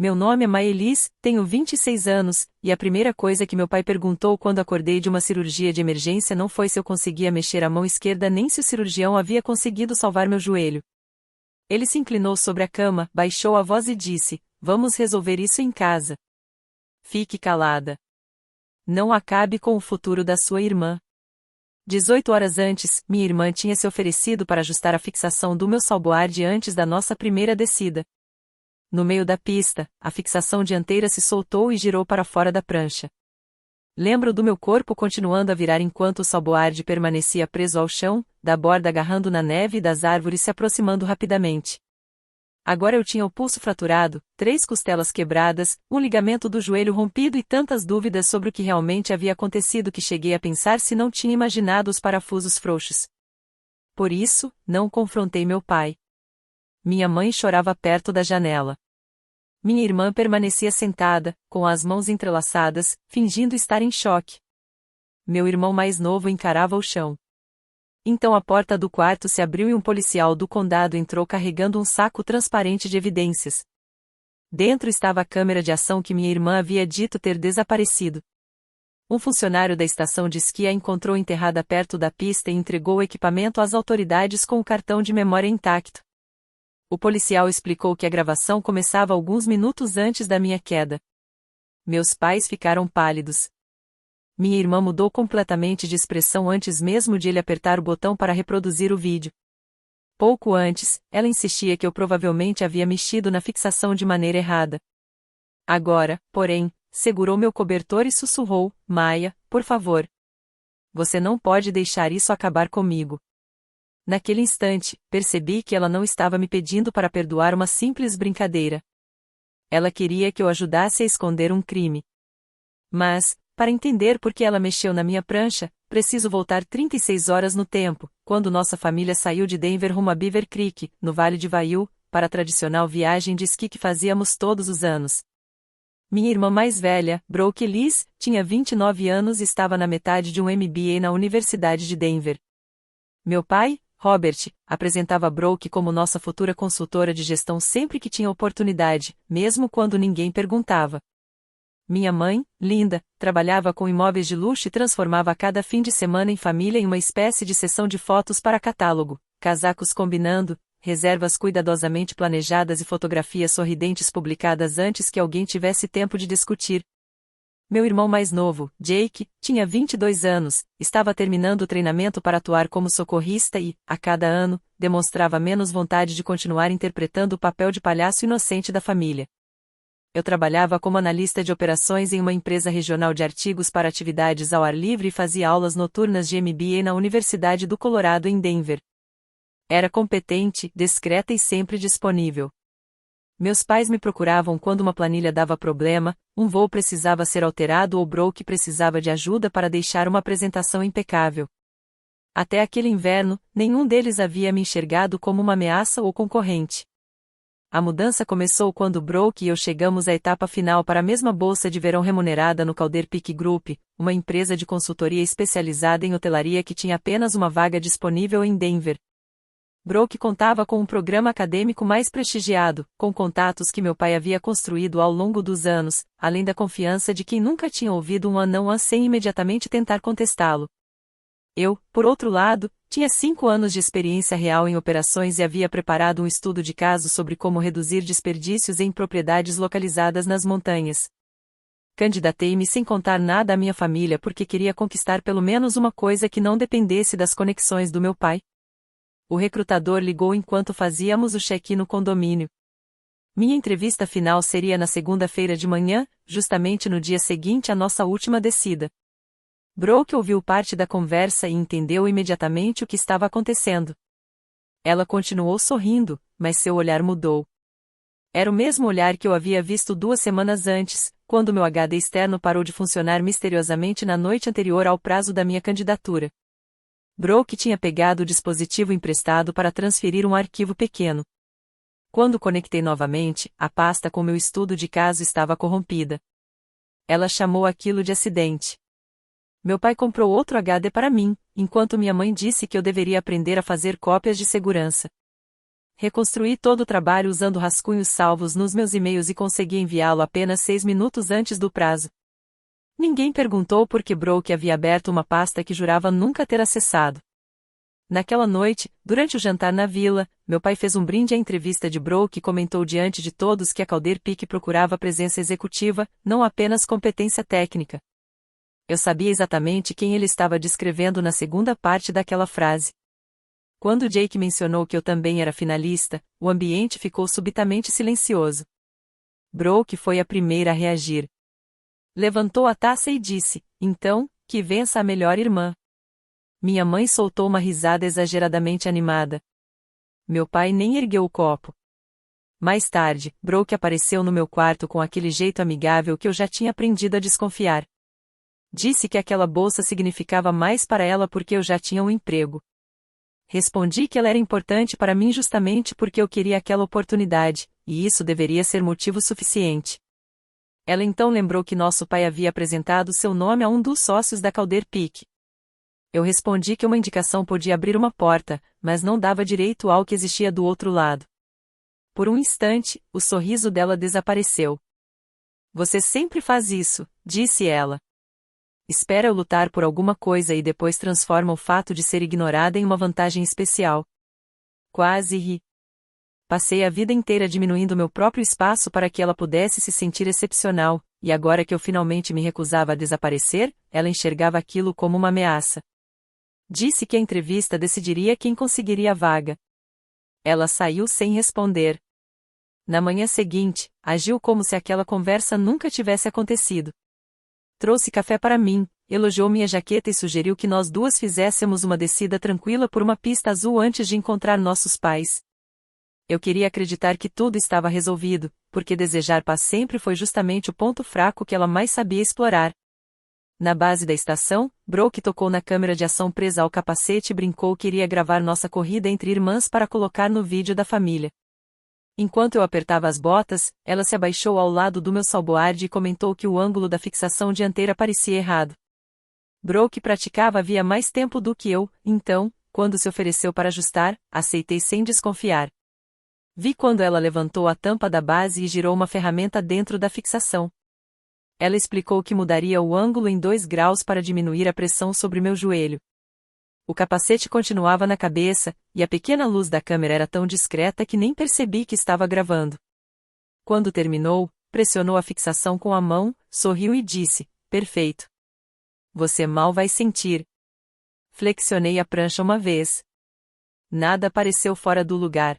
Meu nome é Maelis, tenho 26 anos, e a primeira coisa que meu pai perguntou quando acordei de uma cirurgia de emergência não foi se eu conseguia mexer a mão esquerda nem se o cirurgião havia conseguido salvar meu joelho. Ele se inclinou sobre a cama, baixou a voz e disse: "Vamos resolver isso em casa. Fique calada. Não acabe com o futuro da sua irmã." 18 horas antes, minha irmã tinha se oferecido para ajustar a fixação do meu salboard antes da nossa primeira descida. No meio da pista, a fixação dianteira se soltou e girou para fora da prancha. Lembro do meu corpo continuando a virar enquanto o salboard permanecia preso ao chão, da borda agarrando na neve e das árvores se aproximando rapidamente. Agora eu tinha o pulso fraturado, 3 costelas quebradas, um ligamento do joelho rompido e tantas dúvidas sobre o que realmente havia acontecido que cheguei a pensar se não tinha imaginado os parafusos frouxos. Por isso, não confrontei meu pai. Minha mãe chorava perto da janela. Minha irmã permanecia sentada, com as mãos entrelaçadas, fingindo estar em choque. Meu irmão mais novo encarava o chão. Então a porta do quarto se abriu e um policial do condado entrou carregando um saco transparente de evidências. Dentro estava a câmera de ação que minha irmã havia dito ter desaparecido. Um funcionário da estação de esqui a encontrou enterrada perto da pista e entregou o equipamento às autoridades com o cartão de memória intacto. O policial explicou que a gravação começava alguns minutos antes da minha queda. Meus pais ficaram pálidos. Minha irmã mudou completamente de expressão antes mesmo de ele apertar o botão para reproduzir o vídeo. Pouco antes, ela insistia que eu provavelmente havia mexido na fixação de maneira errada. Agora, porém, segurou meu cobertor e sussurrou: "Maia, por favor. Você não pode deixar isso acabar comigo." Naquele instante, percebi que ela não estava me pedindo para perdoar uma simples brincadeira. Ela queria que eu ajudasse a esconder um crime. Mas, para entender por que ela mexeu na minha prancha, preciso voltar 36 horas no tempo, quando nossa família saiu de Denver rumo a Beaver Creek, no Vale de Waiu, para a tradicional viagem de esqui que fazíamos todos os anos. Minha irmã mais velha, Brooke Liz, tinha 29 anos e estava na metade de um MBA na Universidade de Denver. Meu pai, Robert, apresentava Brooke como nossa futura consultora de gestão sempre que tinha oportunidade, mesmo quando ninguém perguntava. Minha mãe, Linda, trabalhava com imóveis de luxo e transformava cada fim de semana em família em uma espécie de sessão de fotos para catálogo, casacos combinando, reservas cuidadosamente planejadas e fotografias sorridentes publicadas antes que alguém tivesse tempo de discutir. Meu irmão mais novo, Jake, tinha 22 anos, estava terminando o treinamento para atuar como socorrista e, a cada ano, demonstrava menos vontade de continuar interpretando o papel de palhaço inocente da família. Eu trabalhava como analista de operações em uma empresa regional de artigos para atividades ao ar livre e fazia aulas noturnas de MBA na Universidade do Colorado em Denver. Era competente, discreta e sempre disponível. Meus pais me procuravam quando uma planilha dava problema, um voo precisava ser alterado ou Brooke precisava de ajuda para deixar uma apresentação impecável. Até aquele inverno, nenhum deles havia me enxergado como uma ameaça ou concorrente. A mudança começou quando Brooke e eu chegamos à etapa final para a mesma bolsa de verão remunerada no Calder Peak Group, uma empresa de consultoria especializada em hotelaria que tinha apenas uma vaga disponível em Denver. Brooke contava com um programa acadêmico mais prestigiado, com contatos que meu pai havia construído ao longo dos anos, além da confiança de quem nunca tinha ouvido um não sem imediatamente tentar contestá-lo. Eu, por outro lado, tinha 5 anos de experiência real em operações e havia preparado um estudo de caso sobre como reduzir desperdícios em propriedades localizadas nas montanhas. Candidatei-me sem contar nada à minha família porque queria conquistar pelo menos uma coisa que não dependesse das conexões do meu pai. O recrutador ligou enquanto fazíamos o check-in no condomínio. Minha entrevista final seria na segunda-feira de manhã, justamente no dia seguinte à nossa última descida. Brooke ouviu parte da conversa e entendeu imediatamente o que estava acontecendo. Ela continuou sorrindo, mas seu olhar mudou. Era o mesmo olhar que eu havia visto 2 semanas antes, quando meu HD externo parou de funcionar misteriosamente na noite anterior ao prazo da minha candidatura. Brooke tinha pegado o dispositivo emprestado para transferir um arquivo pequeno. Quando conectei novamente, a pasta com meu estudo de caso estava corrompida. Ela chamou aquilo de acidente. Meu pai comprou outro HD para mim, enquanto minha mãe disse que eu deveria aprender a fazer cópias de segurança. Reconstruí todo o trabalho usando rascunhos salvos nos meus e-mails e consegui enviá-lo apenas 6 minutos antes do prazo. Ninguém perguntou por que Brooke havia aberto uma pasta que jurava nunca ter acessado. Naquela noite, durante o jantar na vila, meu pai fez um brinde à entrevista de Brooke e comentou diante de todos que a Calder Peak procurava presença executiva, não apenas competência técnica. Eu sabia exatamente quem ele estava descrevendo na segunda parte daquela frase. Quando Jake mencionou que eu também era finalista, o ambiente ficou subitamente silencioso. Brooke foi a primeira a reagir. Levantou a taça e disse: "Então, que vença a melhor irmã." Minha mãe soltou uma risada exageradamente animada. Meu pai nem ergueu o copo. Mais tarde, Brooke apareceu no meu quarto com aquele jeito amigável que eu já tinha aprendido a desconfiar. Disse que aquela bolsa significava mais para ela porque eu já tinha um emprego. Respondi que ela era importante para mim justamente porque eu queria aquela oportunidade, e isso deveria ser motivo suficiente. Ela então lembrou que nosso pai havia apresentado seu nome a um dos sócios da Calder Peak. Eu respondi que uma indicação podia abrir uma porta, mas não dava direito ao que existia do outro lado. Por um instante, o sorriso dela desapareceu. "Você sempre faz isso", disse ela. "Espera eu lutar por alguma coisa e depois transforma o fato de ser ignorada em uma vantagem especial." Quase ri. Passei a vida inteira diminuindo meu próprio espaço para que ela pudesse se sentir excepcional, e agora que eu finalmente me recusava a desaparecer, ela enxergava aquilo como uma ameaça. Disse que a entrevista decidiria quem conseguiria a vaga. Ela saiu sem responder. Na manhã seguinte, agiu como se aquela conversa nunca tivesse acontecido. Trouxe café para mim, elogiou minha jaqueta e sugeriu que nós duas fizéssemos uma descida tranquila por uma pista azul antes de encontrar nossos pais. Eu queria acreditar que tudo estava resolvido, porque desejar paz sempre foi justamente o ponto fraco que ela mais sabia explorar. Na base da estação, Brooke tocou na câmera de ação presa ao capacete e brincou que iria gravar nossa corrida entre irmãs para colocar no vídeo da família. Enquanto eu apertava as botas, ela se abaixou ao lado do meu salboarde e comentou que o ângulo da fixação dianteira parecia errado. Brooke praticava havia mais tempo do que eu, então, quando se ofereceu para ajustar, aceitei sem desconfiar. Vi quando ela levantou a tampa da base e girou uma ferramenta dentro da fixação. Ela explicou que mudaria o ângulo em 2 graus para diminuir a pressão sobre meu joelho. O capacete continuava na cabeça, e a pequena luz da câmera era tão discreta que nem percebi que estava gravando. Quando terminou, pressionou a fixação com a mão, sorriu e disse: "Perfeito. Você mal vai sentir." Flexionei a prancha uma vez. Nada pareceu fora do lugar.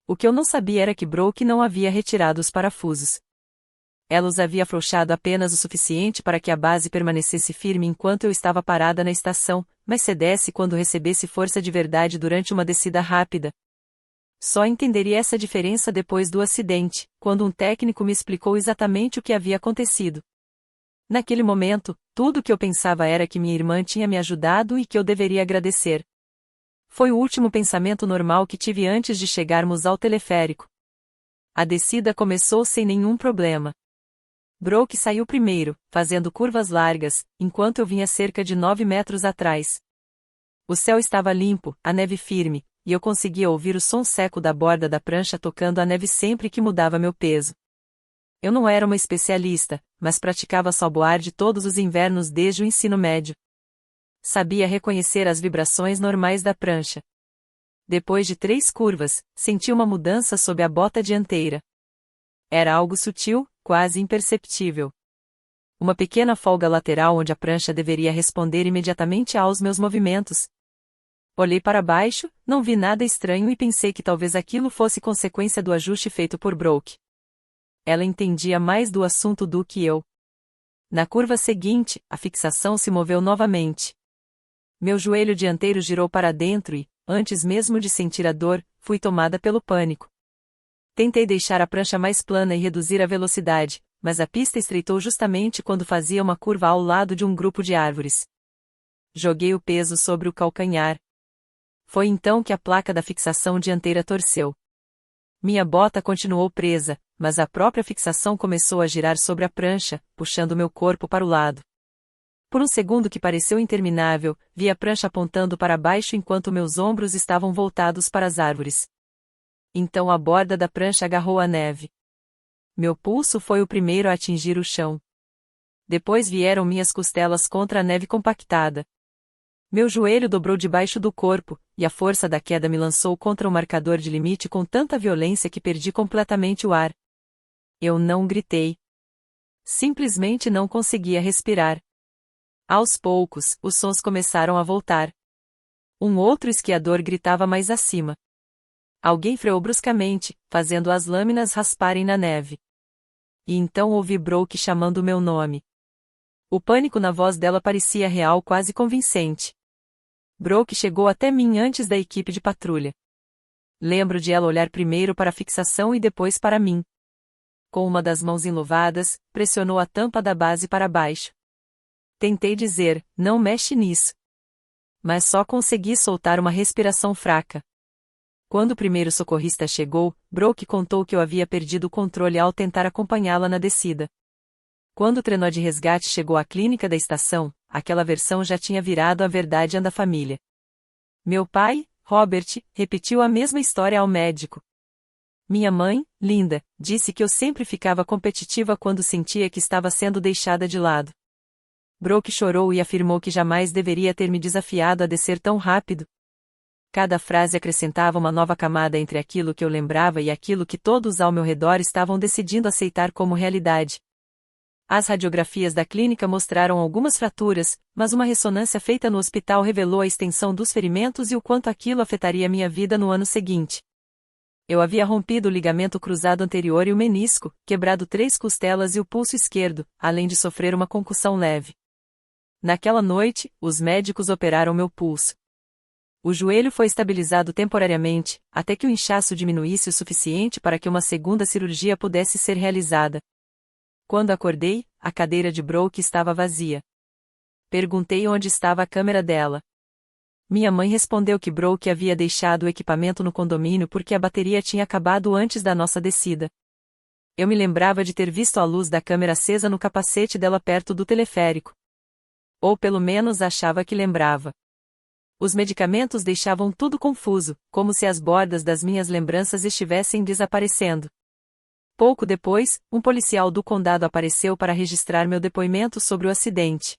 O que eu não sabia era que Brooke não havia retirado os parafusos. Ela os havia afrouxado apenas o suficiente para que a base permanecesse firme enquanto eu estava parada na estação, mas cedesse quando recebesse força de verdade durante uma descida rápida. Só entenderia essa diferença depois do acidente, quando um técnico me explicou exatamente o que havia acontecido. Naquele momento, tudo o que eu pensava era que minha irmã tinha me ajudado e que eu deveria agradecer. Foi o último pensamento normal que tive antes de chegarmos ao teleférico. A descida começou sem nenhum problema. Brooke saiu primeiro, fazendo curvas largas, enquanto eu vinha cerca de 9 metros atrás. O céu estava limpo, a neve firme, e eu conseguia ouvir o som seco da borda da prancha tocando a neve sempre que mudava meu peso. Eu não era uma especialista, mas praticava snowboard todos os invernos desde o ensino médio. Sabia reconhecer as vibrações normais da prancha. Depois de 3 curvas, senti uma mudança sob a bota dianteira. Era algo sutil, quase imperceptível. Uma pequena folga lateral onde a prancha deveria responder imediatamente aos meus movimentos. Olhei para baixo, não vi nada estranho e pensei que talvez aquilo fosse consequência do ajuste feito por Brooke. Ela entendia mais do assunto do que eu. Na curva seguinte, a fixação se moveu novamente. Meu joelho dianteiro girou para dentro e, antes mesmo de sentir a dor, fui tomada pelo pânico. Tentei deixar a prancha mais plana e reduzir a velocidade, mas a pista estreitou justamente quando fazia uma curva ao lado de um grupo de árvores. Joguei o peso sobre o calcanhar. Foi então que a placa da fixação dianteira torceu. Minha bota continuou presa, mas a própria fixação começou a girar sobre a prancha, puxando meu corpo para o lado. Por um segundo que pareceu interminável, vi a prancha apontando para baixo enquanto meus ombros estavam voltados para as árvores. Então a borda da prancha agarrou a neve. Meu pulso foi o primeiro a atingir o chão. Depois vieram minhas costelas contra a neve compactada. Meu joelho dobrou debaixo do corpo, e a força da queda me lançou contra o marcador de limite com tanta violência que perdi completamente o ar. Eu não gritei. Simplesmente não conseguia respirar. Aos poucos, os sons começaram a voltar. Um outro esquiador gritava mais acima. Alguém freou bruscamente, fazendo as lâminas rasparem na neve. E então ouvi Brooke chamando meu nome. O pânico na voz dela parecia real, quase convincente. Brooke chegou até mim antes da equipe de patrulha. Lembro de ela olhar primeiro para a fixação e depois para mim. Com uma das mãos enluvadas, pressionou a tampa da base para baixo. Tentei dizer, não mexe nisso. Mas só consegui soltar uma respiração fraca. Quando o primeiro socorrista chegou, Brooke contou que eu havia perdido o controle ao tentar acompanhá-la na descida. Quando o trenó de resgate chegou à clínica da estação, aquela versão já tinha virado a verdade da família. Meu pai, Robert, repetiu a mesma história ao médico. Minha mãe, Linda, disse que eu sempre ficava competitiva quando sentia que estava sendo deixada de lado. Brooke chorou e afirmou que jamais deveria ter me desafiado a descer tão rápido. Cada frase acrescentava uma nova camada entre aquilo que eu lembrava e aquilo que todos ao meu redor estavam decidindo aceitar como realidade. As radiografias da clínica mostraram algumas fraturas, mas uma ressonância feita no hospital revelou a extensão dos ferimentos e o quanto aquilo afetaria minha vida no ano seguinte. Eu havia rompido o ligamento cruzado anterior e o menisco, quebrado 3 costelas e o pulso esquerdo, além de sofrer uma concussão leve. Naquela noite, os médicos operaram meu pulso. O joelho foi estabilizado temporariamente, até que o inchaço diminuísse o suficiente para que uma segunda cirurgia pudesse ser realizada. Quando acordei, a cadeira de Brooke estava vazia. Perguntei onde estava a câmera dela. Minha mãe respondeu que Brooke havia deixado o equipamento no condomínio porque a bateria tinha acabado antes da nossa descida. Eu me lembrava de ter visto a luz da câmera acesa no capacete dela perto do teleférico. Ou pelo menos achava que lembrava. Os medicamentos deixavam tudo confuso, como se as bordas das minhas lembranças estivessem desaparecendo. Pouco depois, um policial do condado apareceu para registrar meu depoimento sobre o acidente.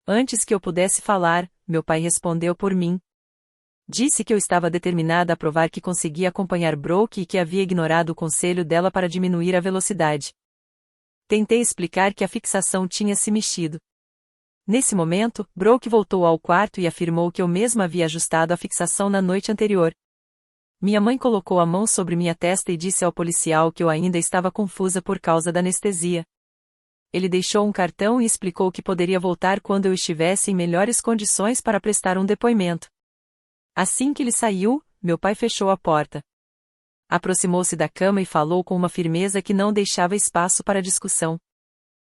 Antes que eu pudesse falar, meu pai respondeu por mim. Disse que eu estava determinada a provar que conseguia acompanhar Brooke e que havia ignorado o conselho dela para diminuir a velocidade. Tentei explicar que a fixação tinha se mexido. Nesse momento, Brooke voltou ao quarto e afirmou que eu mesma havia ajustado a fixação na noite anterior. Minha mãe colocou a mão sobre minha testa e disse ao policial que eu ainda estava confusa por causa da anestesia. Ele deixou um cartão e explicou que poderia voltar quando eu estivesse em melhores condições para prestar um depoimento. Assim que ele saiu, meu pai fechou a porta. Aproximou-se da cama e falou com uma firmeza que não deixava espaço para discussão.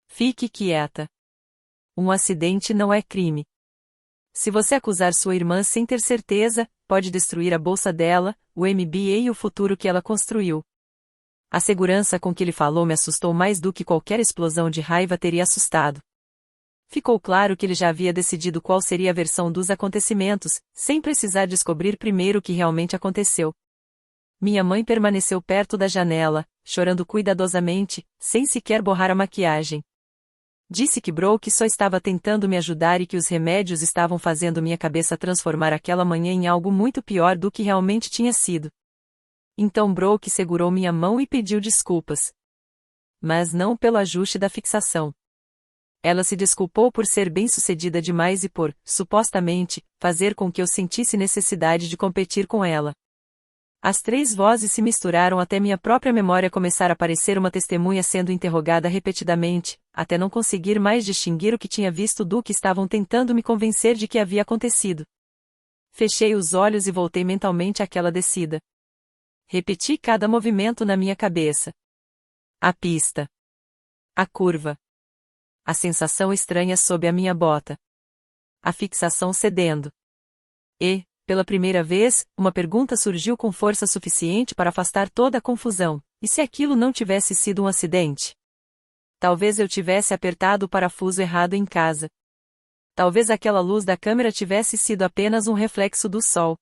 Fique quieta. Um acidente não é crime. Se você acusar sua irmã sem ter certeza, pode destruir a bolsa dela, o MBA e o futuro que ela construiu. A segurança com que ele falou me assustou mais do que qualquer explosão de raiva teria assustado. Ficou claro que ele já havia decidido qual seria a versão dos acontecimentos, sem precisar descobrir primeiro o que realmente aconteceu. Minha mãe permaneceu perto da janela, chorando cuidadosamente, sem sequer borrar a maquiagem. Disse que Brooke só estava tentando me ajudar e que os remédios estavam fazendo minha cabeça transformar aquela manhã em algo muito pior do que realmente tinha sido. Então Brooke segurou minha mão e pediu desculpas. Mas não pelo ajuste da fixação. Ela se desculpou por ser bem-sucedida demais e por, supostamente, fazer com que eu sentisse necessidade de competir com ela. As 3 vozes se misturaram até minha própria memória começar a parecer uma testemunha sendo interrogada repetidamente, até não conseguir mais distinguir o que tinha visto do que estavam tentando me convencer de que havia acontecido. Fechei os olhos e voltei mentalmente àquela descida. Repeti cada movimento na minha cabeça. A pista. A curva. A sensação estranha sob a minha bota. A fixação cedendo. E, pela primeira vez, uma pergunta surgiu com força suficiente para afastar toda a confusão. E se aquilo não tivesse sido um acidente? Talvez eu tivesse apertado o parafuso errado em casa. Talvez aquela luz da câmera tivesse sido apenas um reflexo do sol.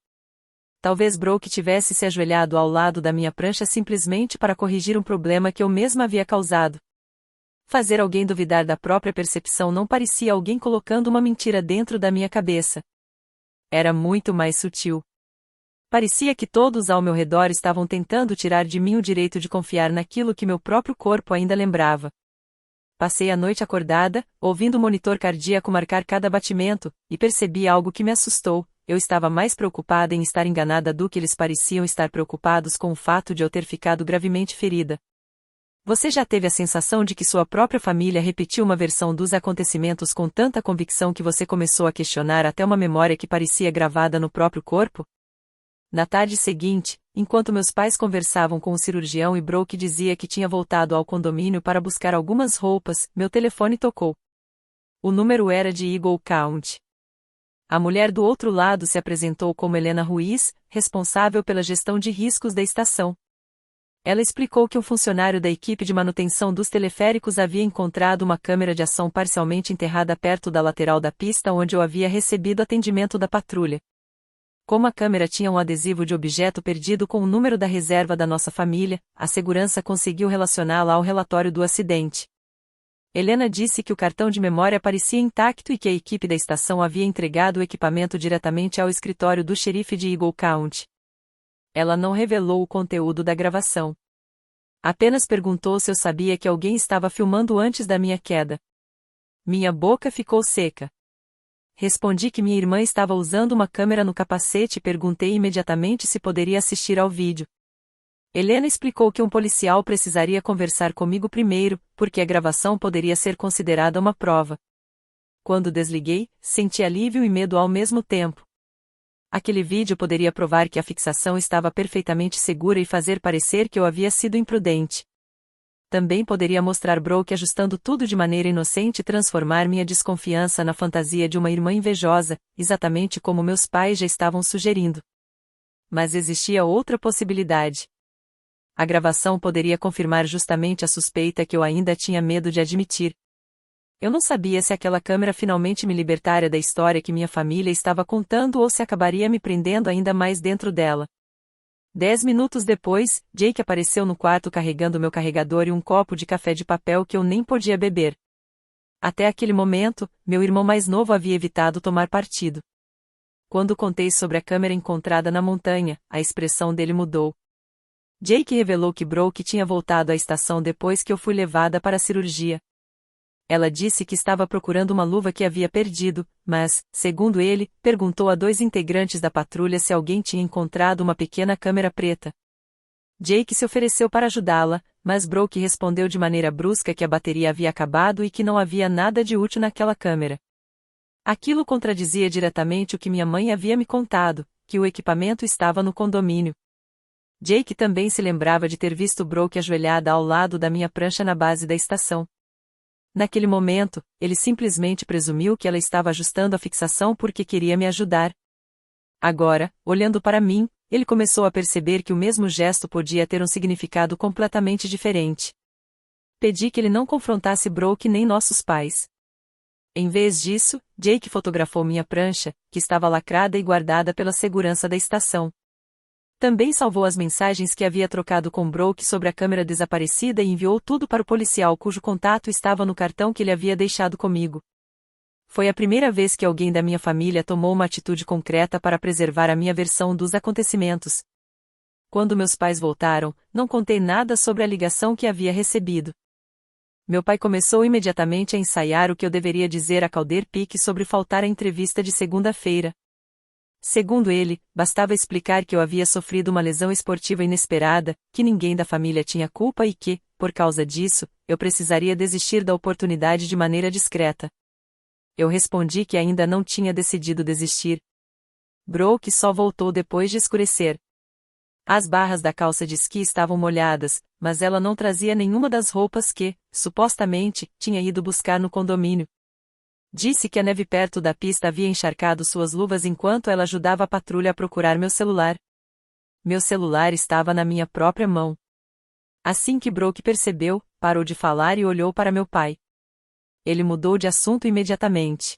Talvez Brooke tivesse se ajoelhado ao lado da minha prancha simplesmente para corrigir um problema que eu mesma havia causado. Fazer alguém duvidar da própria percepção não parecia alguém colocando uma mentira dentro da minha cabeça. Era muito mais sutil. Parecia que todos ao meu redor estavam tentando tirar de mim o direito de confiar naquilo que meu próprio corpo ainda lembrava. Passei a noite acordada, ouvindo o monitor cardíaco marcar cada batimento, e percebi algo que me assustou. Eu estava mais preocupada em estar enganada do que eles pareciam estar preocupados com o fato de eu ter ficado gravemente ferida. Você já teve a sensação de que sua própria família repetiu uma versão dos acontecimentos com tanta convicção que você começou a questionar até uma memória que parecia gravada no próprio corpo? Na tarde seguinte, enquanto meus pais conversavam com o cirurgião e Brooke dizia que tinha voltado ao condomínio para buscar algumas roupas, meu telefone tocou. O número era de Eagle County. A mulher do outro lado se apresentou como Helena Ruiz, responsável pela gestão de riscos da estação. Ela explicou que um funcionário da equipe de manutenção dos teleféricos havia encontrado uma câmera de ação parcialmente enterrada perto da lateral da pista onde eu havia recebido atendimento da patrulha. Como a câmera tinha um adesivo de objeto perdido com o número da reserva da nossa família, a segurança conseguiu relacioná-la ao relatório do acidente. Helena disse que o cartão de memória parecia intacto e que a equipe da estação havia entregado o equipamento diretamente ao escritório do xerife de Eagle County. Ela não revelou o conteúdo da gravação. Apenas perguntou se eu sabia que alguém estava filmando antes da minha queda. Minha boca ficou seca. Respondi que minha irmã estava usando uma câmera no capacete e perguntei imediatamente se poderia assistir ao vídeo. Helena explicou que um policial precisaria conversar comigo primeiro, porque a gravação poderia ser considerada uma prova. Quando desliguei, senti alívio e medo ao mesmo tempo. Aquele vídeo poderia provar que a fixação estava perfeitamente segura e fazer parecer que eu havia sido imprudente. Também poderia mostrar Brooke ajustando tudo de maneira inocente e transformar minha desconfiança na fantasia de uma irmã invejosa, exatamente como meus pais já estavam sugerindo. Mas existia outra possibilidade. A gravação poderia confirmar justamente a suspeita que eu ainda tinha medo de admitir. Eu não sabia se aquela câmera finalmente me libertaria da história que minha família estava contando ou se acabaria me prendendo ainda mais dentro dela. 10 minutos depois, Jake apareceu no quarto carregando meu carregador e um copo de café de papel que eu nem podia beber. Até aquele momento, meu irmão mais novo havia evitado tomar partido. Quando contei sobre a câmera encontrada na montanha, a expressão dele mudou. Jake revelou que Brooke tinha voltado à estação depois que eu fui levada para a cirurgia. Ela disse que estava procurando uma luva que havia perdido, mas, segundo ele, perguntou a 2 integrantes da patrulha se alguém tinha encontrado uma pequena câmera preta. Jake se ofereceu para ajudá-la, mas Brooke respondeu de maneira brusca que a bateria havia acabado e que não havia nada de útil naquela câmera. Aquilo contradizia diretamente o que minha mãe havia me contado, que o equipamento estava no condomínio. Jake também se lembrava de ter visto Brooke ajoelhada ao lado da minha prancha na base da estação. Naquele momento, ele simplesmente presumiu que ela estava ajustando a fixação porque queria me ajudar. Agora, olhando para mim, ele começou a perceber que o mesmo gesto podia ter um significado completamente diferente. Pedi que ele não confrontasse Brooke nem nossos pais. Em vez disso, Jake fotografou minha prancha, que estava lacrada e guardada pela segurança da estação. Também salvou as mensagens que havia trocado com Brooke sobre a câmera desaparecida e enviou tudo para o policial cujo contato estava no cartão que ele havia deixado comigo. Foi a primeira vez que alguém da minha família tomou uma atitude concreta para preservar a minha versão dos acontecimentos. Quando meus pais voltaram, não contei nada sobre a ligação que havia recebido. Meu pai começou imediatamente a ensaiar o que eu deveria dizer a Calder Peak sobre faltar à entrevista de segunda-feira. Segundo ele, bastava explicar que eu havia sofrido uma lesão esportiva inesperada, que ninguém da família tinha culpa e que, por causa disso, eu precisaria desistir da oportunidade de maneira discreta. Eu respondi que ainda não tinha decidido desistir. Brooke só voltou depois de escurecer. As barras da calça de esqui estavam molhadas, mas ela não trazia nenhuma das roupas que, supostamente, tinha ido buscar no condomínio. Disse que a neve perto da pista havia encharcado suas luvas enquanto ela ajudava a patrulha a procurar meu celular. Meu celular estava na minha própria mão. Assim que Brooke percebeu, parou de falar e olhou para meu pai. Ele mudou de assunto imediatamente.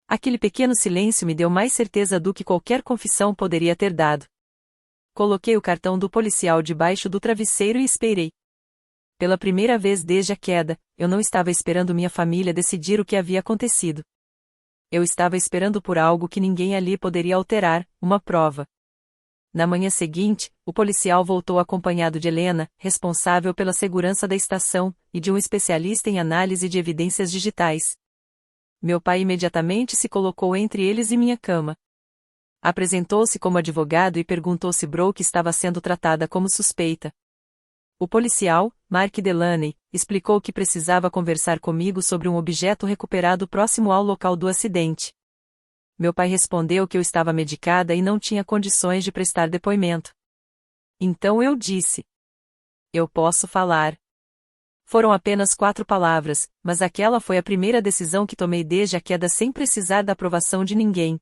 Aquele pequeno silêncio me deu mais certeza do que qualquer confissão poderia ter dado. Coloquei o cartão do policial debaixo do travesseiro e esperei. Pela primeira vez desde a queda, eu não estava esperando minha família decidir o que havia acontecido. Eu estava esperando por algo que ninguém ali poderia alterar, uma prova. Na manhã seguinte, o policial voltou acompanhado de Helena, responsável pela segurança da estação, e de um especialista em análise de evidências digitais. Meu pai imediatamente se colocou entre eles e minha cama. Apresentou-se como advogado e perguntou se Brooke estava sendo tratada como suspeita. O policial, Mark Delaney, explicou que precisava conversar comigo sobre um objeto recuperado próximo ao local do acidente. Meu pai respondeu que eu estava medicada e não tinha condições de prestar depoimento. Então eu disse: "Eu posso falar." Foram apenas 4 palavras, mas aquela foi a primeira decisão que tomei desde a queda sem precisar da aprovação de ninguém.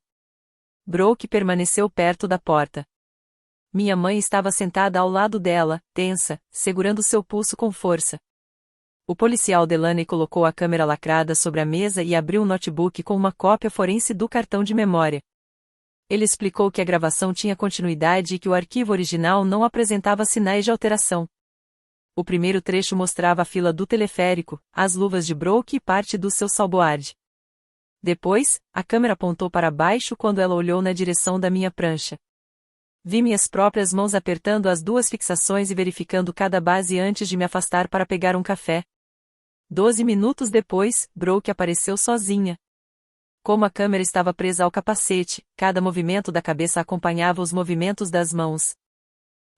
Brooke permaneceu perto da porta. Minha mãe estava sentada ao lado dela, tensa, segurando seu pulso com força. O policial Delaney colocou a câmera lacrada sobre a mesa e abriu um notebook com uma cópia forense do cartão de memória. Ele explicou que a gravação tinha continuidade e que o arquivo original não apresentava sinais de alteração. O primeiro trecho mostrava a fila do teleférico, as luvas de Brooke e parte do seu salboard. Depois, a câmera apontou para baixo quando ela olhou na direção da minha prancha. Vi minhas próprias mãos apertando as 2 fixações e verificando cada base antes de me afastar para pegar um café. 12 minutos depois, Brooke apareceu sozinha. Como a câmera estava presa ao capacete, cada movimento da cabeça acompanhava os movimentos das mãos.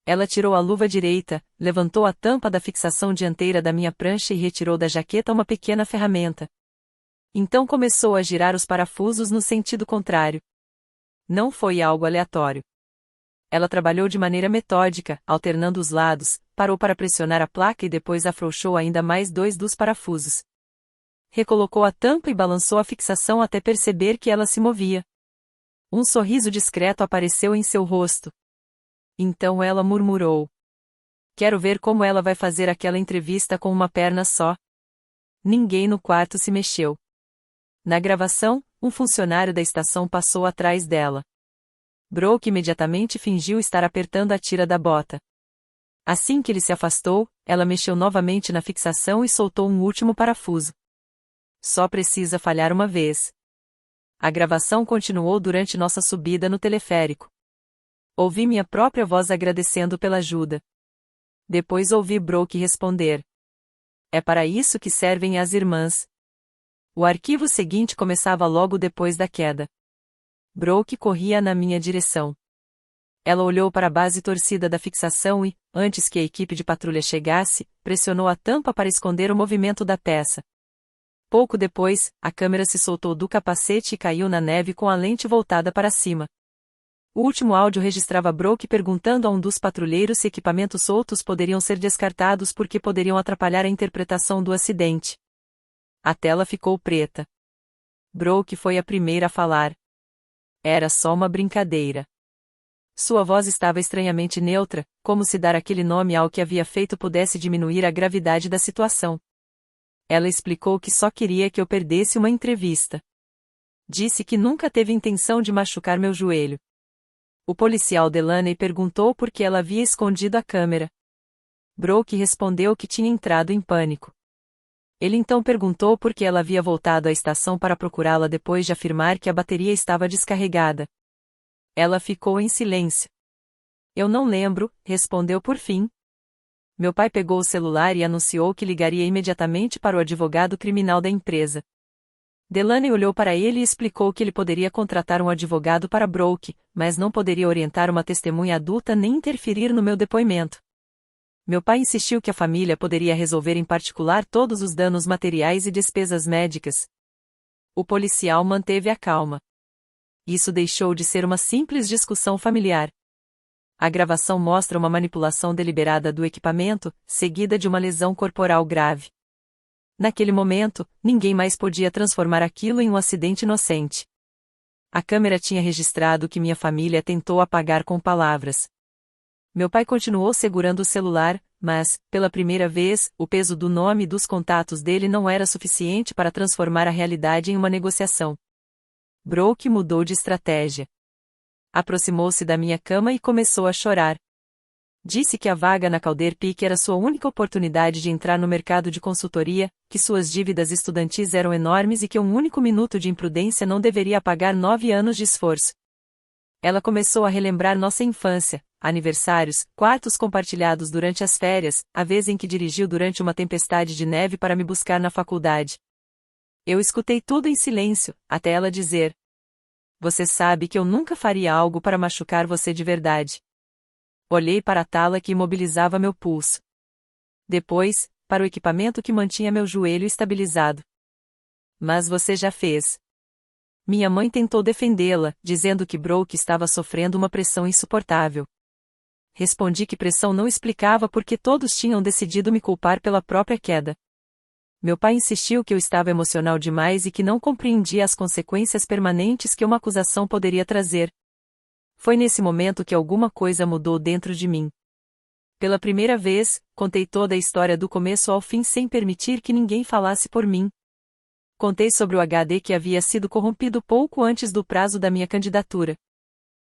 Ela tirou a luva direita, levantou a tampa da fixação dianteira da minha prancha e retirou da jaqueta uma pequena ferramenta. Então começou a girar os parafusos no sentido contrário. Não foi algo aleatório. Ela trabalhou de maneira metódica, alternando os lados, parou para pressionar a placa e depois afrouxou ainda mais 2 dos parafusos. Recolocou a tampa e balançou a fixação até perceber que ela se movia. Um sorriso discreto apareceu em seu rosto. Então ela murmurou: "Quero ver como ela vai fazer aquela entrevista com uma perna só." Ninguém no quarto se mexeu. Na gravação, um funcionário da estação passou atrás dela. Brooke imediatamente fingiu estar apertando a tira da bota. Assim que ele se afastou, ela mexeu novamente na fixação e soltou um último parafuso. Só precisa falhar uma vez. A gravação continuou durante nossa subida no teleférico. Ouvi minha própria voz agradecendo pela ajuda. Depois ouvi Brooke responder: "É para isso que servem as irmãs." O arquivo seguinte começava logo depois da queda. Brooke corria na minha direção. Ela olhou para a base torcida da fixação e, antes que a equipe de patrulha chegasse, pressionou a tampa para esconder o movimento da peça. Pouco depois, a câmera se soltou do capacete e caiu na neve com a lente voltada para cima. O último áudio registrava Brooke perguntando a um dos patrulheiros se equipamentos soltos poderiam ser descartados porque poderiam atrapalhar a interpretação do acidente. A tela ficou preta. Brooke foi a primeira a falar. Era só uma brincadeira. Sua voz estava estranhamente neutra, como se dar aquele nome ao que havia feito pudesse diminuir a gravidade da situação. Ela explicou que só queria que eu perdesse uma entrevista. Disse que nunca teve intenção de machucar meu joelho. O policial Delaney perguntou por que ela havia escondido a câmera. Brooke respondeu que tinha entrado em pânico. Ele então perguntou por que ela havia voltado à estação para procurá-la depois de afirmar que a bateria estava descarregada. Ela ficou em silêncio. "Eu não lembro", respondeu por fim. Meu pai pegou o celular e anunciou que ligaria imediatamente para o advogado criminal da empresa. Delaney olhou para ele e explicou que ele poderia contratar um advogado para Brooke, mas não poderia orientar uma testemunha adulta nem interferir no meu depoimento. Meu pai insistiu que a família poderia resolver em particular todos os danos materiais e despesas médicas. O policial manteve a calma. Isso deixou de ser uma simples discussão familiar. A gravação mostra uma manipulação deliberada do equipamento, seguida de uma lesão corporal grave. Naquele momento, ninguém mais podia transformar aquilo em um acidente inocente. A câmera tinha registrado o que minha família tentou apagar com palavras. Meu pai continuou segurando o celular, mas, pela primeira vez, o peso do nome e dos contatos dele não era suficiente para transformar a realidade em uma negociação. Brooke mudou de estratégia. Aproximou-se da minha cama e começou a chorar. Disse que a vaga na Calder Peak era sua única oportunidade de entrar no mercado de consultoria, que suas dívidas estudantis eram enormes e que um único minuto de imprudência não deveria apagar 9 anos de esforço. Ela começou a relembrar nossa infância, aniversários, quartos compartilhados durante as férias, a vez em que dirigiu durante uma tempestade de neve para me buscar na faculdade. Eu escutei tudo em silêncio, até ela dizer: "Você sabe que eu nunca faria algo para machucar você de verdade." Olhei para a tala que imobilizava meu pulso. Depois, para o equipamento que mantinha meu joelho estabilizado. "Mas você já fez." Minha mãe tentou defendê-la, dizendo que Brooke estava sofrendo uma pressão insuportável. Respondi que pressão não explicava porque todos tinham decidido me culpar pela própria queda. Meu pai insistiu que eu estava emocional demais e que não compreendia as consequências permanentes que uma acusação poderia trazer. Foi nesse momento que alguma coisa mudou dentro de mim. Pela primeira vez, contei toda a história do começo ao fim sem permitir que ninguém falasse por mim. Contei sobre o HD que havia sido corrompido pouco antes do prazo da minha candidatura.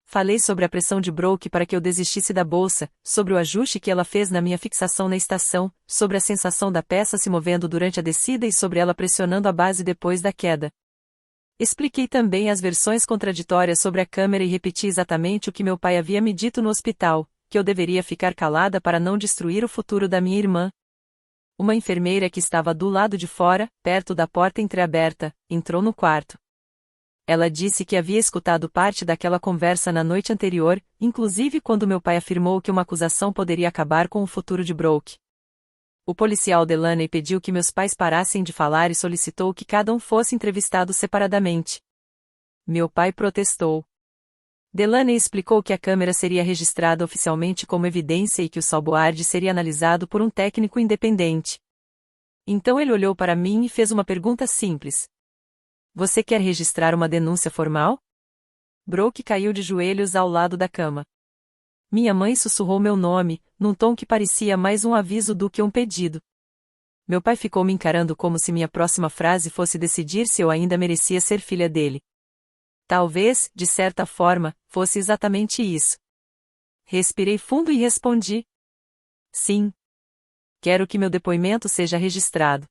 Falei sobre a pressão de Brooke para que eu desistisse da bolsa, sobre o ajuste que ela fez na minha fixação na estação, sobre a sensação da peça se movendo durante a descida e sobre ela pressionando a base depois da queda. Expliquei também as versões contraditórias sobre a câmera e repeti exatamente o que meu pai havia me dito no hospital, que eu deveria ficar calada para não destruir o futuro da minha irmã. Uma enfermeira que estava do lado de fora, perto da porta entreaberta, entrou no quarto. Ela disse que havia escutado parte daquela conversa na noite anterior, inclusive quando meu pai afirmou que uma acusação poderia acabar com o futuro de Brooke. O policial Delaney pediu que meus pais parassem de falar e solicitou que cada um fosse entrevistado separadamente. Meu pai protestou. Delaney explicou que a câmera seria registrada oficialmente como evidência e que o salboard seria analisado por um técnico independente. Então ele olhou para mim e fez uma pergunta simples. "Você quer registrar uma denúncia formal?" Brooke caiu de joelhos ao lado da cama. Minha mãe sussurrou meu nome, num tom que parecia mais um aviso do que um pedido. Meu pai ficou me encarando como se minha próxima frase fosse decidir se eu ainda merecia ser filha dele. Talvez, de certa forma, fosse exatamente isso. Respirei fundo e respondi: "Sim. Quero que meu depoimento seja registrado.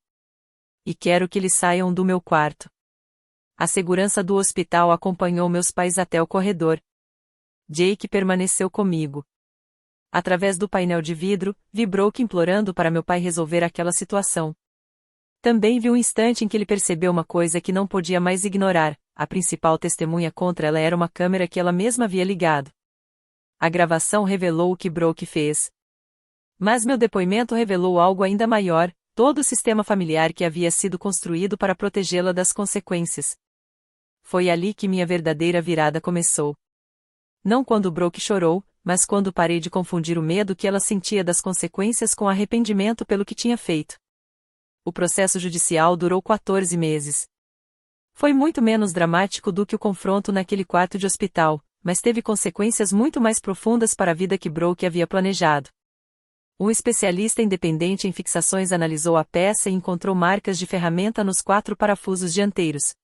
E quero que eles saiam do meu quarto." A segurança do hospital acompanhou meus pais até o corredor. Jake permaneceu comigo. Através do painel de vidro, vi Brooke implorando para meu pai resolver aquela situação. Também vi um instante em que ele percebeu uma coisa que não podia mais ignorar: a principal testemunha contra ela era uma câmera que ela mesma havia ligado. A gravação revelou o que Brooke fez. Mas meu depoimento revelou algo ainda maior: todo o sistema familiar que havia sido construído para protegê-la das consequências. Foi ali que minha verdadeira virada começou. Não quando Brooke chorou, mas quando parei de confundir o medo que ela sentia das consequências com arrependimento pelo que tinha feito. O processo judicial durou 14 meses. Foi muito menos dramático do que o confronto naquele quarto de hospital, mas teve consequências muito mais profundas para a vida que Brooke havia planejado. Um especialista independente em fixações analisou a peça e encontrou marcas de ferramenta nos 4 parafusos dianteiros.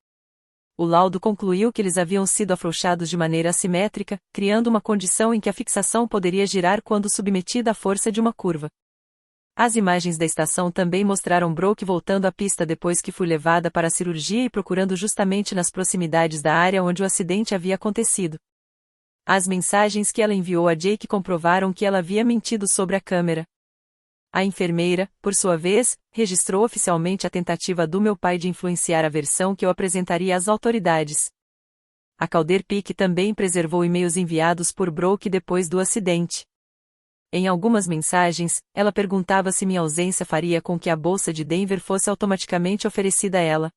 O laudo concluiu que eles haviam sido afrouxados de maneira assimétrica, criando uma condição em que a fixação poderia girar quando submetida à força de uma curva. As imagens da estação também mostraram Brooke voltando à pista depois que foi levada para a cirurgia e procurando justamente nas proximidades da área onde o acidente havia acontecido. As mensagens que ela enviou a Jake comprovaram que ela havia mentido sobre a câmera. A enfermeira, por sua vez, registrou oficialmente a tentativa do meu pai de influenciar a versão que eu apresentaria às autoridades. A Calder Peak também preservou e-mails enviados por Brooke depois do acidente. Em algumas mensagens, ela perguntava se minha ausência faria com que a bolsa de Denver fosse automaticamente oferecida a ela.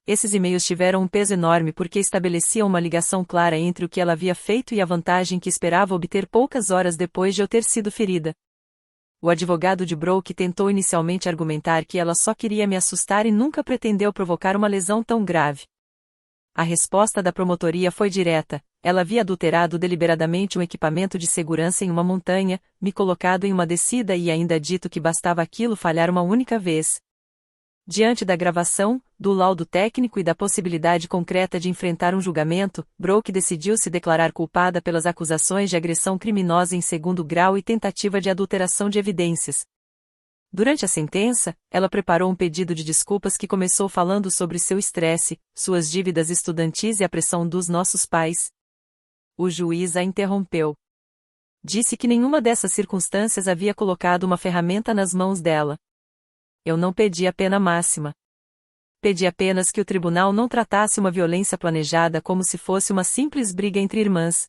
Esses e-mails tiveram um peso enorme porque estabeleciam uma ligação clara entre o que ela havia feito e a vantagem que esperava obter poucas horas depois de eu ter sido ferida. O advogado de Brooke tentou inicialmente argumentar que ela só queria me assustar e nunca pretendeu provocar uma lesão tão grave. A resposta da promotoria foi direta: ela havia adulterado deliberadamente um equipamento de segurança em uma montanha, me colocado em uma descida e ainda dito que bastava aquilo falhar uma única vez. Diante da gravação, do laudo técnico e da possibilidade concreta de enfrentar um julgamento, Brooke decidiu se declarar culpada pelas acusações de agressão criminosa em segundo grau e tentativa de adulteração de evidências. Durante a sentença, ela preparou um pedido de desculpas que começou falando sobre seu estresse, suas dívidas estudantis e a pressão dos nossos pais. O juiz a interrompeu. Disse que nenhuma dessas circunstâncias havia colocado uma ferramenta nas mãos dela. Eu não pedi a pena máxima. Pedi apenas que o tribunal não tratasse uma violência planejada como se fosse uma simples briga entre irmãs.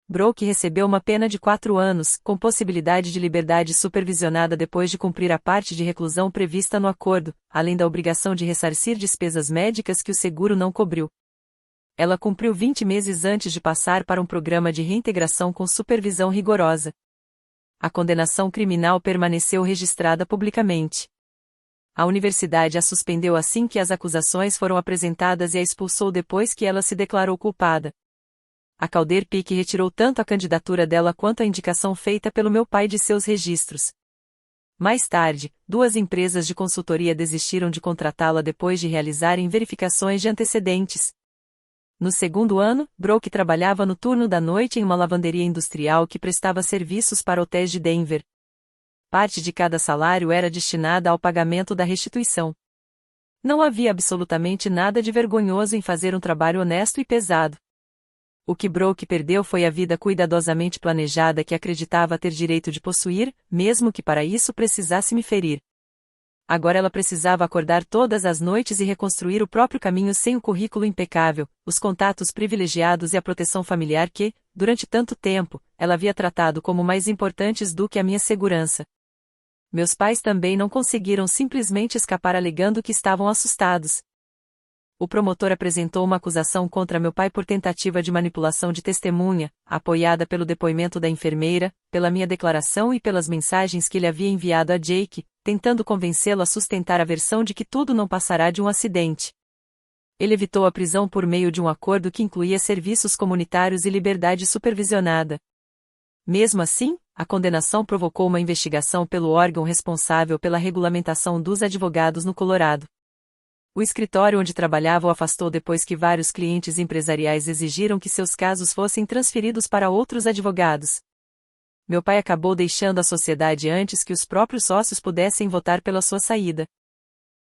Brooke recebeu uma pena de 4 anos, com possibilidade de liberdade supervisionada depois de cumprir a parte de reclusão prevista no acordo, além da obrigação de ressarcir despesas médicas que o seguro não cobriu. Ela cumpriu 20 meses antes de passar para um programa de reintegração com supervisão rigorosa. A condenação criminal permaneceu registrada publicamente. A universidade a suspendeu assim que as acusações foram apresentadas e a expulsou depois que ela se declarou culpada. A Calder Peak retirou tanto a candidatura dela quanto a indicação feita pelo meu pai de seus registros. Mais tarde, 2 empresas de consultoria desistiram de contratá-la depois de realizarem verificações de antecedentes. No segundo ano, Brooke trabalhava no turno da noite em uma lavanderia industrial que prestava serviços para hotéis de Denver. Parte de cada salário era destinada ao pagamento da restituição. Não havia absolutamente nada de vergonhoso em fazer um trabalho honesto e pesado. O que Brooke perdeu foi a vida cuidadosamente planejada que acreditava ter direito de possuir, mesmo que para isso precisasse me ferir. Agora ela precisava acordar todas as noites e reconstruir o próprio caminho sem o currículo impecável, os contatos privilegiados e a proteção familiar que, durante tanto tempo, ela havia tratado como mais importantes do que a minha segurança. Meus pais também não conseguiram simplesmente escapar alegando que estavam assustados. O promotor apresentou uma acusação contra meu pai por tentativa de manipulação de testemunha, apoiada pelo depoimento da enfermeira, pela minha declaração e pelas mensagens que ele havia enviado a Jake, tentando convencê-lo a sustentar a versão de que tudo não passará de um acidente. Ele evitou a prisão por meio de um acordo que incluía serviços comunitários e liberdade supervisionada. Mesmo assim, a condenação provocou uma investigação pelo órgão responsável pela regulamentação dos advogados no Colorado. O escritório onde trabalhava o afastou depois que vários clientes empresariais exigiram que seus casos fossem transferidos para outros advogados. Meu pai acabou deixando a sociedade antes que os próprios sócios pudessem votar pela sua saída.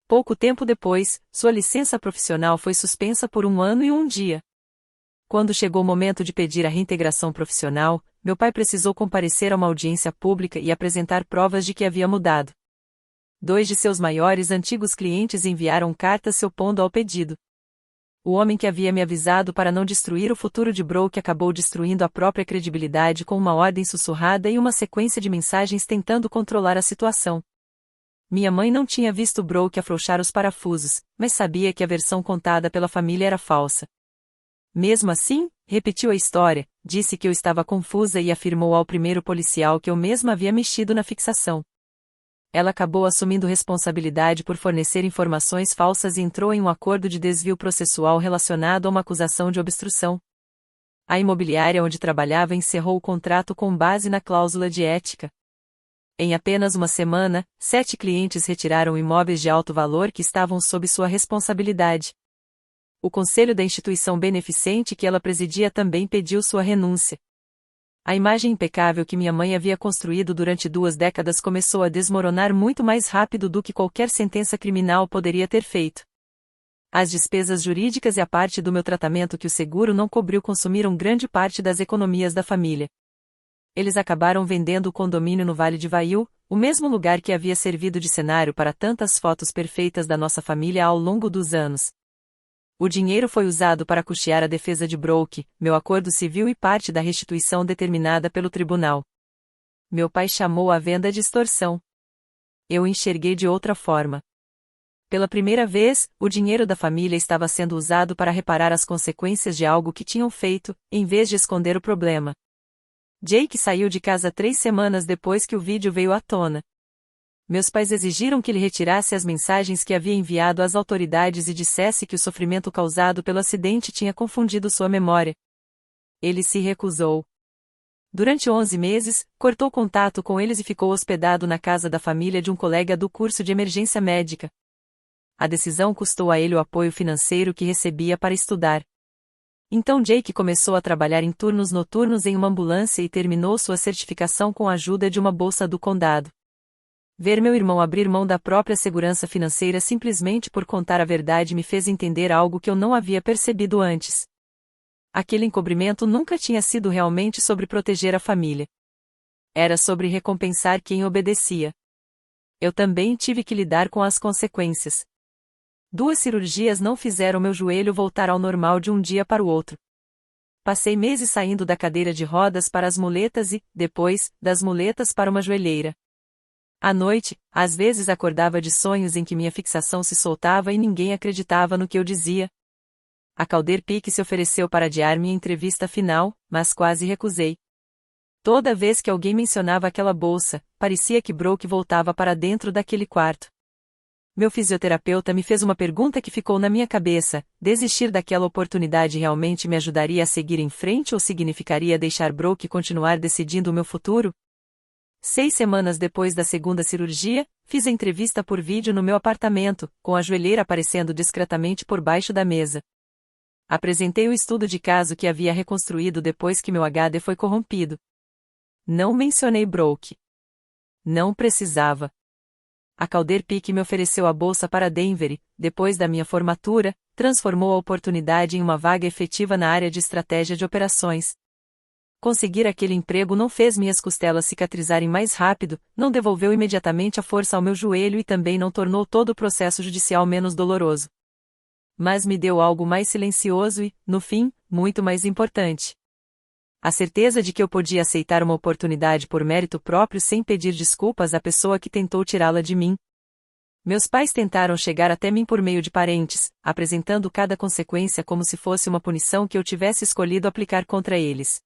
Pouco tempo depois, sua licença profissional foi suspensa por 1 ano e 1 dia. Quando chegou o momento de pedir a reintegração profissional, meu pai precisou comparecer a uma audiência pública e apresentar provas de que havia mudado. 2 de seus maiores antigos clientes enviaram cartas se opondo ao pedido. O homem que havia me avisado para não destruir o futuro de Brooke acabou destruindo a própria credibilidade com uma ordem sussurrada e uma sequência de mensagens tentando controlar a situação. Minha mãe não tinha visto Brooke afrouxar os parafusos, mas sabia que a versão contada pela família era falsa. Mesmo assim, repetiu a história, disse que eu estava confusa e afirmou ao primeiro policial que eu mesma havia mexido na fixação. Ela acabou assumindo responsabilidade por fornecer informações falsas e entrou em um acordo de desvio processual relacionado a uma acusação de obstrução. A imobiliária onde trabalhava encerrou o contrato com base na cláusula de ética. Em apenas uma semana, 7 clientes retiraram imóveis de alto valor que estavam sob sua responsabilidade. O conselho da instituição beneficente que ela presidia também pediu sua renúncia. A imagem impecável que minha mãe havia construído durante 2 décadas começou a desmoronar muito mais rápido do que qualquer sentença criminal poderia ter feito. As despesas jurídicas e a parte do meu tratamento que o seguro não cobriu consumiram grande parte das economias da família. Eles acabaram vendendo o condomínio no Vale de Vail, o mesmo lugar que havia servido de cenário para tantas fotos perfeitas da nossa família ao longo dos anos. O dinheiro foi usado para custear a defesa de Brooke, meu acordo civil e parte da restituição determinada pelo tribunal. Meu pai chamou a venda de extorsão. Eu enxerguei de outra forma. Pela primeira vez, o dinheiro da família estava sendo usado para reparar as consequências de algo que tinham feito, em vez de esconder o problema. Jake saiu de casa 3 semanas depois que o vídeo veio à tona. Meus pais exigiram que ele retirasse as mensagens que havia enviado às autoridades e dissesse que o sofrimento causado pelo acidente tinha confundido sua memória. Ele se recusou. Durante 11 meses, cortou contato com eles e ficou hospedado na casa da família de um colega do curso de emergência médica. A decisão custou a ele o apoio financeiro que recebia para estudar. Então Jake começou a trabalhar em turnos noturnos em uma ambulância e terminou sua certificação com a ajuda de uma bolsa do condado. Ver meu irmão abrir mão da própria segurança financeira simplesmente por contar a verdade me fez entender algo que eu não havia percebido antes. Aquele encobrimento nunca tinha sido realmente sobre proteger a família. Era sobre recompensar quem obedecia. Eu também tive que lidar com as consequências. 2 cirurgias não fizeram meu joelho voltar ao normal de um dia para o outro. Passei meses saindo da cadeira de rodas para as muletas e, depois, das muletas para uma joelheira. À noite, às vezes acordava de sonhos em que minha fixação se soltava e ninguém acreditava no que eu dizia. A Calder Peak se ofereceu para adiar minha entrevista final, mas quase recusei. Toda vez que alguém mencionava aquela bolsa, parecia que Brooke voltava para dentro daquele quarto. Meu fisioterapeuta me fez uma pergunta que ficou na minha cabeça: desistir daquela oportunidade realmente me ajudaria a seguir em frente ou significaria deixar Brooke continuar decidindo o meu futuro? 6 semanas depois da segunda cirurgia, fiz a entrevista por vídeo no meu apartamento, com a joelheira aparecendo discretamente por baixo da mesa. Apresentei o estudo de caso que havia reconstruído depois que meu HD foi corrompido. Não mencionei Brooke. Não precisava. A Calder Peak me ofereceu a bolsa para Denver e, depois da minha formatura, transformou a oportunidade em uma vaga efetiva na área de estratégia de operações. Conseguir aquele emprego não fez minhas costelas cicatrizarem mais rápido, não devolveu imediatamente a força ao meu joelho e também não tornou todo o processo judicial menos doloroso. Mas me deu algo mais silencioso e, no fim, muito mais importante. A certeza de que eu podia aceitar uma oportunidade por mérito próprio sem pedir desculpas à pessoa que tentou tirá-la de mim. Meus pais tentaram chegar até mim por meio de parentes, apresentando cada consequência como se fosse uma punição que eu tivesse escolhido aplicar contra eles.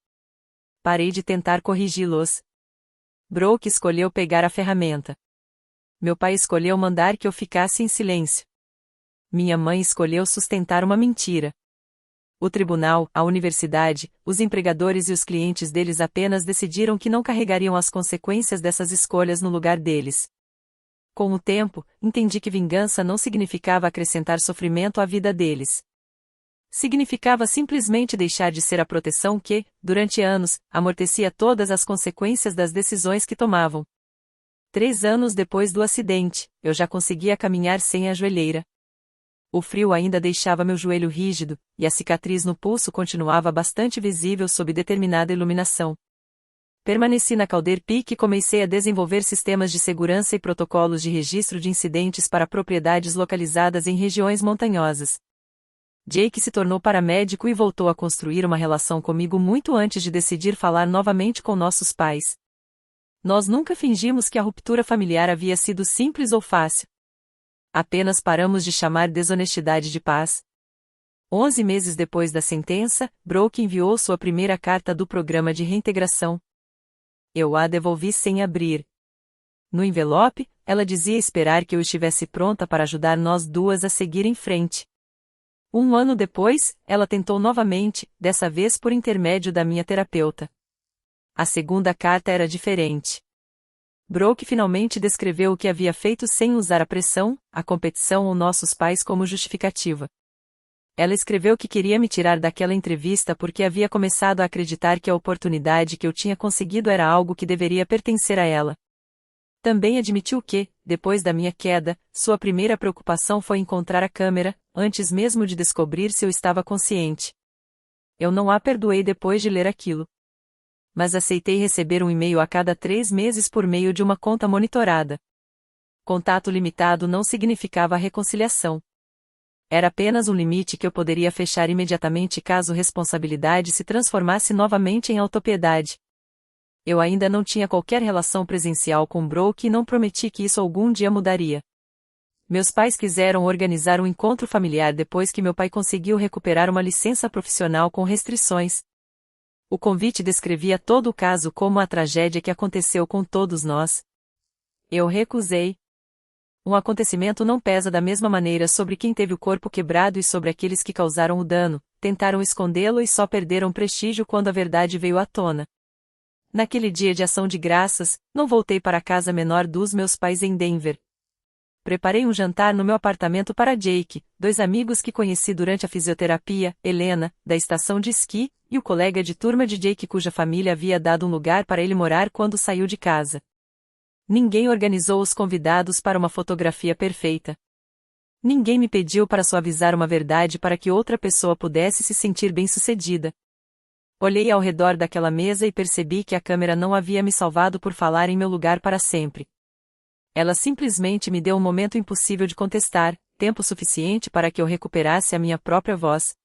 Parei de tentar corrigi-los. Brooke escolheu pegar a ferramenta. Meu pai escolheu mandar que eu ficasse em silêncio. Minha mãe escolheu sustentar uma mentira. O tribunal, a universidade, os empregadores e os clientes deles apenas decidiram que não carregariam as consequências dessas escolhas no lugar deles. Com o tempo, entendi que vingança não significava acrescentar sofrimento à vida deles. Significava simplesmente deixar de ser a proteção que, durante anos, amortecia todas as consequências das decisões que tomavam. 3 anos depois do acidente, eu já conseguia caminhar sem a joelheira. O frio ainda deixava meu joelho rígido, e a cicatriz no pulso continuava bastante visível sob determinada iluminação. Permaneci na Calder Peak e comecei a desenvolver sistemas de segurança e protocolos de registro de incidentes para propriedades localizadas em regiões montanhosas. Jake se tornou paramédico e voltou a construir uma relação comigo muito antes de decidir falar novamente com nossos pais. Nós nunca fingimos que a ruptura familiar havia sido simples ou fácil. Apenas paramos de chamar desonestidade de paz. 11 meses depois da sentença, Brooke enviou sua primeira carta do programa de reintegração. Eu a devolvi sem abrir. No envelope, ela dizia esperar que eu estivesse pronta para ajudar nós duas a seguir em frente. 1 ano depois, ela tentou novamente, dessa vez por intermédio da minha terapeuta. A segunda carta era diferente. Brooke finalmente descreveu o que havia feito sem usar a pressão, a competição ou nossos pais como justificativa. Ela escreveu que queria me tirar daquela entrevista porque havia começado a acreditar que a oportunidade que eu tinha conseguido era algo que deveria pertencer a ela. Também admitiu que, depois da minha queda, sua primeira preocupação foi encontrar a câmera, antes mesmo de descobrir se eu estava consciente. Eu não a perdoei depois de ler aquilo. Mas aceitei receber um e-mail a cada 3 meses por meio de uma conta monitorada. Contato limitado não significava reconciliação. Era apenas um limite que eu poderia fechar imediatamente caso responsabilidade se transformasse novamente em autopiedade. Eu ainda não tinha qualquer relação presencial com Brooke e não prometi que isso algum dia mudaria. Meus pais quiseram organizar um encontro familiar depois que meu pai conseguiu recuperar uma licença profissional com restrições. O convite descrevia todo o caso como a tragédia que aconteceu com todos nós. Eu recusei. Um acontecimento não pesa da mesma maneira sobre quem teve o corpo quebrado e sobre aqueles que causaram o dano, tentaram escondê-lo e só perderam prestígio quando a verdade veio à tona. Naquele dia de ação de graças, não voltei para a casa menor dos meus pais em Denver. Preparei um jantar no meu apartamento para Jake, dois amigos que conheci durante a fisioterapia, Helena, da estação de esqui, e o colega de turma de Jake cuja família havia dado um lugar para ele morar quando saiu de casa. Ninguém organizou os convidados para uma fotografia perfeita. Ninguém me pediu para suavizar uma verdade para que outra pessoa pudesse se sentir bem-sucedida. Olhei ao redor daquela mesa e percebi que a câmera não havia me salvado por falar em meu lugar para sempre. Ela simplesmente me deu um momento impossível de contestar, tempo suficiente para que eu recuperasse a minha própria voz.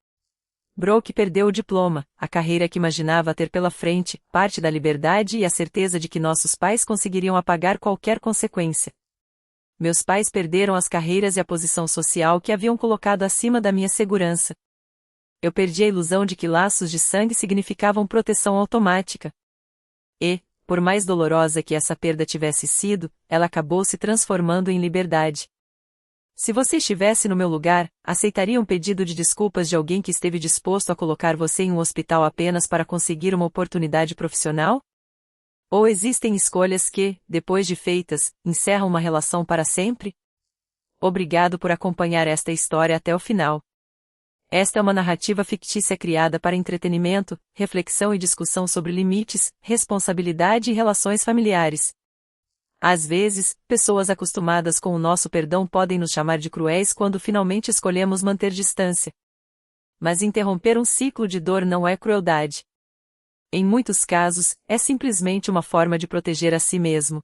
Brooke perdeu o diploma, a carreira que imaginava ter pela frente, parte da liberdade e a certeza de que nossos pais conseguiriam apagar qualquer consequência. Meus pais perderam as carreiras e a posição social que haviam colocado acima da minha segurança. Eu perdi a ilusão de que laços de sangue significavam proteção automática. E, por mais dolorosa que essa perda tivesse sido, ela acabou se transformando em liberdade. Se você estivesse no meu lugar, aceitaria um pedido de desculpas de alguém que esteve disposto a colocar você em um hospital apenas para conseguir uma oportunidade profissional? Ou existem escolhas que, depois de feitas, encerram uma relação para sempre? Obrigado por acompanhar esta história até o final. Esta é uma narrativa fictícia criada para entretenimento, reflexão e discussão sobre limites, responsabilidade e relações familiares. Às vezes, pessoas acostumadas com o nosso perdão podem nos chamar de cruéis quando finalmente escolhemos manter distância. Mas interromper um ciclo de dor não é crueldade. Em muitos casos, é simplesmente uma forma de proteger a si mesmo.